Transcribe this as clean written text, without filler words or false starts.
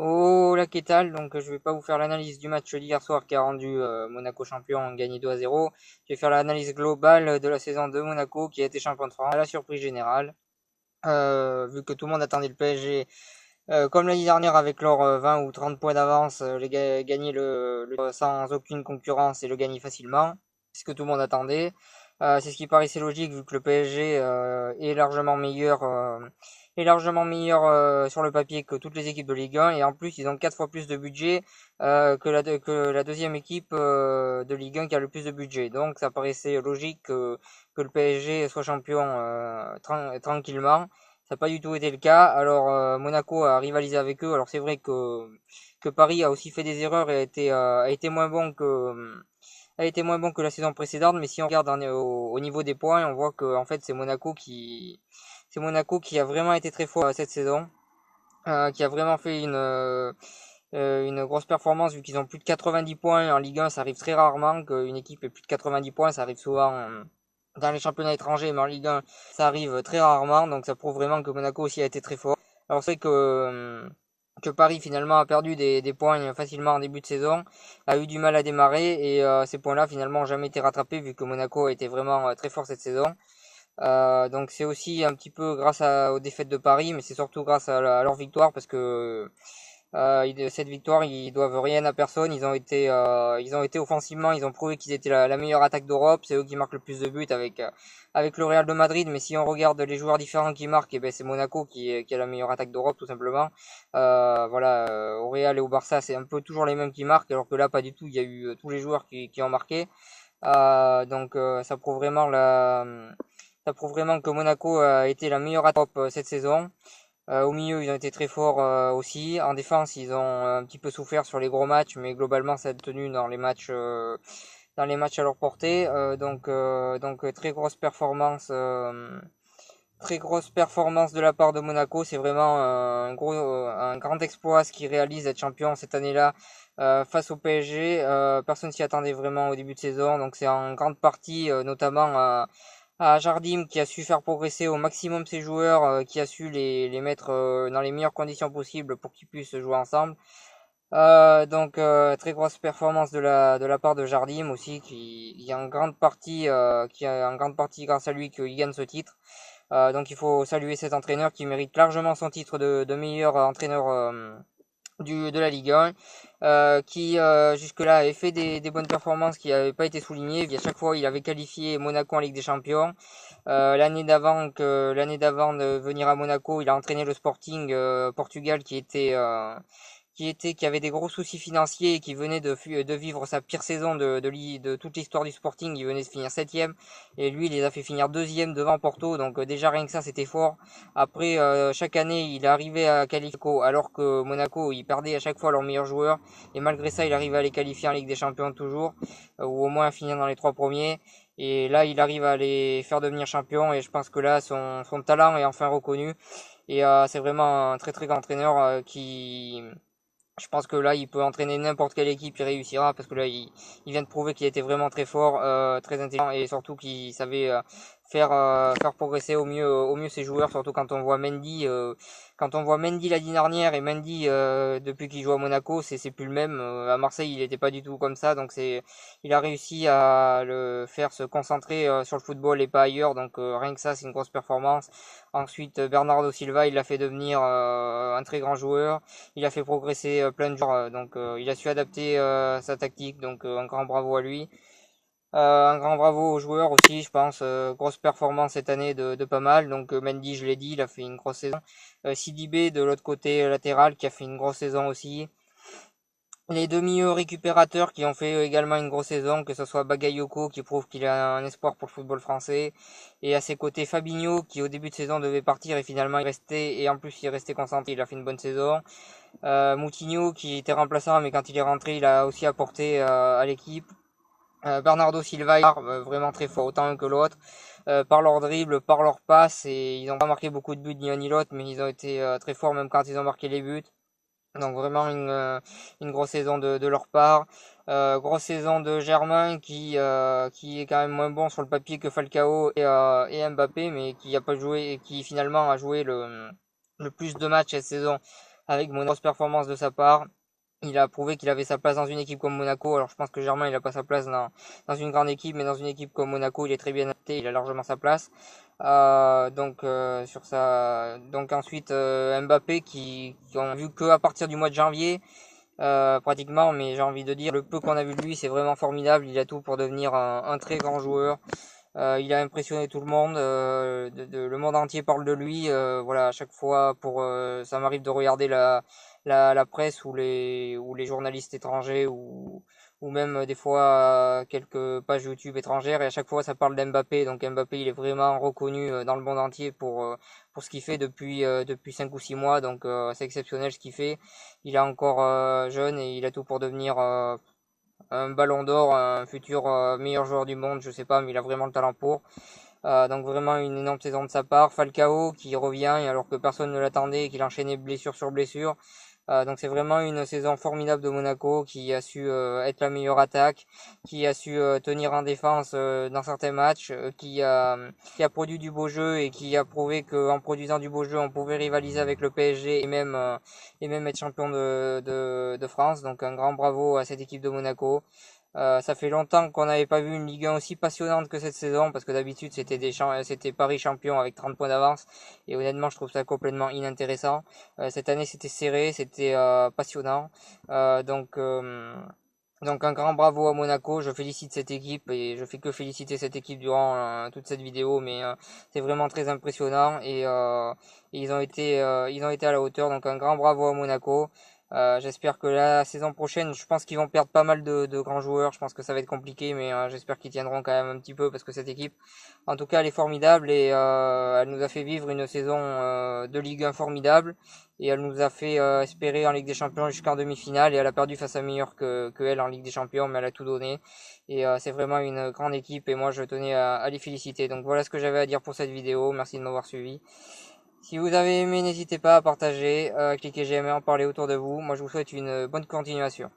Oh la Quétal, donc je vais pas vous faire l'analyse du match d'hier soir qui a rendu Monaco champion, gagné 2-0. Je vais faire l'analyse globale de la saison de Monaco qui a été champion de France, à la surprise générale. Vu que tout le monde attendait le PSG, comme l'année dernière avec leurs 20 ou 30 points d'avance, gagner sans aucune concurrence et le gagner facilement. C'est ce que tout le monde attendait. C'est ce qui paraissait logique vu que le PSG est largement meilleur sur le papier que toutes les équipes de Ligue 1 et en plus ils ont 4 fois plus de budget que la deuxième équipe de Ligue 1 qui a le plus de budget. Donc ça paraissait logique que le PSG soit champion tranquillement. Ça n'a pas du tout été le cas. Alors Monaco a rivalisé avec eux. Alors c'est vrai que Paris a aussi fait des erreurs et a été moins bon que la saison précédente. Mais si on regarde au niveau des points, on voit que en fait c'est Monaco qui a vraiment été très fort cette saison, qui a vraiment fait une grosse performance vu qu'ils ont plus de 90 points en Ligue 1. Ça arrive très rarement qu'une équipe ait plus de 90 points. Ça arrive souvent dans les championnats étrangers, mais en Ligue 1, ça arrive très rarement. Donc ça prouve vraiment que Monaco aussi a été très fort. Alors c'est que Paris finalement a perdu des points facilement en début de saison, a eu du mal à démarrer et ces points-là finalement n'ont jamais été rattrapés vu que Monaco a été vraiment très fort cette saison. Donc c'est aussi un petit peu aux défaites de Paris, mais c'est surtout grâce à leur victoire parce que cette victoire, ils doivent rien à personne. Ils ont été offensivement, ils ont prouvé qu'ils étaient la meilleure attaque d'Europe. C'est eux qui marquent le plus de buts avec le Real de Madrid. Mais si on regarde les joueurs différents qui marquent, eh ben c'est Monaco qui a la meilleure attaque d'Europe tout simplement. Au Real et au Barça, c'est un peu toujours les mêmes qui marquent, alors que là pas du tout. Il y a eu tous les joueurs qui ont marqué. Ça prouve vraiment que Monaco a été la meilleure attaque d'Europe cette saison. Au milieu, ils ont été très forts aussi. En défense, ils ont un petit peu souffert sur les gros matchs, mais globalement, ça a tenu dans les matchs à leur portée. Très grosse performance de la part de Monaco. C'est vraiment un grand exploit ce qu'ils réalisent d'être champion cette année-là face au PSG. Personne s'y attendait vraiment au début de saison, donc c'est en grande partie notamment à Jardim qui a su faire progresser au maximum ses joueurs, qui a su les mettre dans les meilleures conditions possibles pour qu'ils puissent jouer ensemble. Très grosse performance de la part de Jardim aussi, qui est en grande partie grâce à lui qu'il gagne ce titre. Donc il faut saluer cet entraîneur qui mérite largement son titre de meilleur entraîneur de la Ligue 1, qui jusque-là avait fait des bonnes performances qui n'avaient pas été soulignées. Et à chaque fois, il avait qualifié Monaco en Ligue des Champions. L'année d'avant de venir à Monaco, il a entraîné le Sporting Portugal qui avait des gros soucis financiers et qui venait de vivre sa pire saison de toute l'histoire du Sporting. Il venait de finir septième et lui il les a fait finir deuxième devant Porto, donc déjà rien que ça c'était fort. Après chaque année il est arrivé à qualifier alors que Monaco il perdait à chaque fois leurs meilleurs joueurs et malgré ça il arrive à les qualifier en Ligue des Champions toujours, ou au moins à finir dans les trois premiers. Et là, il arrive à les faire devenir champions et je pense que là, son talent est enfin reconnu. Et c'est vraiment un très très grand entraîneur je pense que là, il peut entraîner n'importe quelle équipe, il réussira parce que là, il vient de prouver qu'il était vraiment très fort, très intelligent et surtout qu'il savait faire progresser au mieux ses joueurs. Surtout quand on voit Mendy l'année dernière et Mendy depuis qu'il joue à Monaco, c'est plus le même. À Marseille, il n'était pas du tout comme ça, donc il a réussi à le faire se concentrer sur le football et pas ailleurs. Donc rien que ça, c'est une grosse performance. Ensuite, Bernardo Silva, il l'a fait devenir un très grand joueur. Il a fait progresser plein de joueurs, il a su adapter sa tactique, donc un grand bravo à lui. Un grand bravo aux joueurs aussi, je pense. Grosse performance cette année de pas mal. Donc Mendy, je l'ai dit, il a fait une grosse saison. Sidibé de l'autre côté latéral qui a fait une grosse saison aussi. Les demi-récupérateurs qui ont fait également une grosse saison, que ce soit Bagayoko qui prouve qu'il a un espoir pour le football français, et à ses côtés Fabinho qui au début de saison devait partir et finalement il restait, et en plus il est resté concentré, il a fait une bonne saison. Moutinho qui était remplaçant mais quand il est rentré il a aussi apporté à l'équipe. Bernardo Silva vraiment très fort autant l'un que l'autre, par leur dribble, par leur passe, et ils n'ont pas marqué beaucoup de buts ni un ni l'autre mais ils ont été très forts même quand ils ont marqué les buts. Donc vraiment une grosse saison de leur part. Grosse saison de Germain qui est quand même moins bon sur le papier que Falcao et Mbappé, mais qui a pas joué et qui finalement a joué le plus de matchs cette saison avec une grosse performance de sa part. Il a prouvé qu'il avait sa place dans une équipe comme Monaco. Alors je pense que Germain il a pas sa place dans une grande équipe, mais dans une équipe comme Monaco il est très bien adapté, il a largement sa place. Donc ensuite Mbappé qui ont vu que à partir du mois de janvier pratiquement, mais j'ai envie de dire le peu qu'on a vu de lui c'est vraiment formidable. Il a tout pour devenir un très grand joueur. Il a impressionné tout le monde, le monde entier parle de lui. Voilà, à chaque fois, ça m'arrive de regarder la presse ou les journalistes étrangers ou même des fois quelques pages YouTube étrangères et à chaque fois ça parle d'Mbappé. Donc Mbappé, il est vraiment reconnu dans le monde entier pour ce qu'il fait depuis 5 ou 6 mois. Donc c'est exceptionnel ce qu'il fait. Il est encore jeune et il a tout pour devenir un ballon d'or, un futur meilleur joueur du monde, je sais pas, mais il a vraiment le talent pour. Donc vraiment une énorme saison de sa part. Falcao qui revient alors que personne ne l'attendait et qu'il enchaînait blessure sur blessure. Donc c'est vraiment une saison formidable de Monaco qui a su être la meilleure attaque, qui a su tenir en défense dans certains matchs, qui a produit du beau jeu et qui a prouvé qu'en produisant du beau jeu on pouvait rivaliser avec le PSG et même être champion de France. Donc un grand bravo à cette équipe de Monaco. Ça fait longtemps qu'on n'avait pas vu une Ligue 1 aussi passionnante que cette saison parce que d'habitude c'était Paris champion avec 30 points d'avance et honnêtement je trouve ça complètement inintéressant. Cette année c'était serré, c'était passionnant. Euh, donc euh, donc un grand bravo à Monaco, je félicite cette équipe et je fais que féliciter cette équipe durant toute cette vidéo, mais c'est vraiment très impressionnant et ils ont été à la hauteur, donc un grand bravo à Monaco. J'espère que la saison prochaine, je pense qu'ils vont perdre pas mal de grands joueurs, je pense que ça va être compliqué, mais j'espère qu'ils tiendront quand même un petit peu parce que cette équipe, en tout cas, elle est formidable et elle nous a fait vivre une saison de Ligue 1 formidable et elle nous a fait espérer en Ligue des Champions jusqu'en demi-finale et elle a perdu face à meilleur que elle en Ligue des Champions mais elle a tout donné et c'est vraiment une grande équipe et moi je tenais à les féliciter. Donc voilà ce que j'avais à dire pour cette vidéo, merci de m'avoir suivi. Si vous avez aimé, n'hésitez pas à partager, à cliquer j'aime et en parler autour de vous. Moi je vous souhaite une bonne continuation.